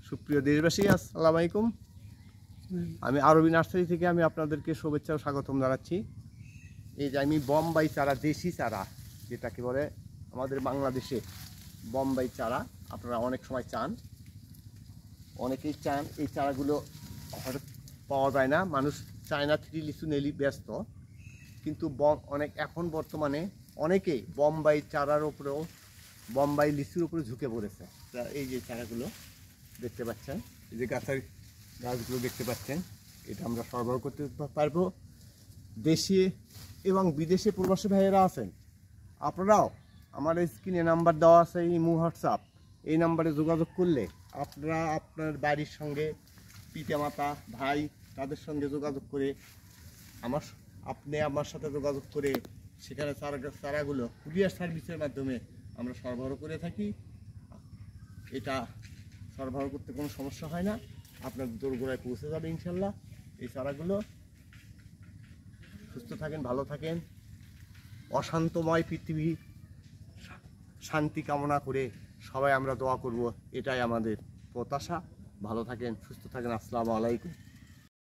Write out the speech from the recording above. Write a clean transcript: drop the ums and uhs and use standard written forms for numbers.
সুপ্রিয় দেশবাসী, আসসালামু আলাইকুম। আমি আরবি নার্সারি থেকে আমি আপনাদেরকে শুভেচ্ছা ও স্বাগতম জানাচ্ছি। এই যে আমি বোম্বাই চারা, দেশি চারা যেটাকে বলে আমাদের বাংলাদেশে বোম্বাই চারা, আপনারা অনেক সময় চান, অনেকেই চান। এই চারাগুলো হয়তো পাওয়া যায় না, মানুষ চায়না থ্রি লিচু নেলি ব্যস্ত, কিন্তু অনেক এখন বর্তমানে অনেকেই বোম্বাই চারার উপরেও, বোম্বাই লিচুর উপরে ঝুঁকে পড়েছে। এই যে চারাগুলো দেখতে পাচ্ছেন, এই যে গাছগুলো দেখতে পাচ্ছেন, এটা আমরা সরবরাহ করতে পারবো। দেশে এবং বিদেশে প্রবাসী ভাইয়েরা আছেন, আপনারাও আমার স্ক্রিনে নাম্বার দেওয়া আছে, ইমো হোয়াটসঅ্যাপ, এই নাম্বারে যোগাযোগ করলে আপনারা আপনার বাড়ির সঙ্গে পিতামাতা ভাই তাদের সঙ্গে যোগাযোগ করে আপনি আমার সাথে যোগাযোগ করে সেখানে চারাগুলো কুরিয়ার সার্ভিসের মাধ্যমে আমরা সরবরাহ করে থাকি। এটা সরবরাহ করতে কোনো সমস্যা হয় না, আপনার দোরগোড়ায় পৌঁছে যাবে ইনশাল্লাহ। এই চারাগুলো সুস্থ থাকেন, ভালো থাকেন, অশান্তময় পৃথিবী শান্তি কামনা করে সবাই আমরা দোয়া করব, এটাই আমাদের প্রত্যাশা। ভালো থাকেন, সুস্থ থাকেন, আসসালামু আলাইকুম।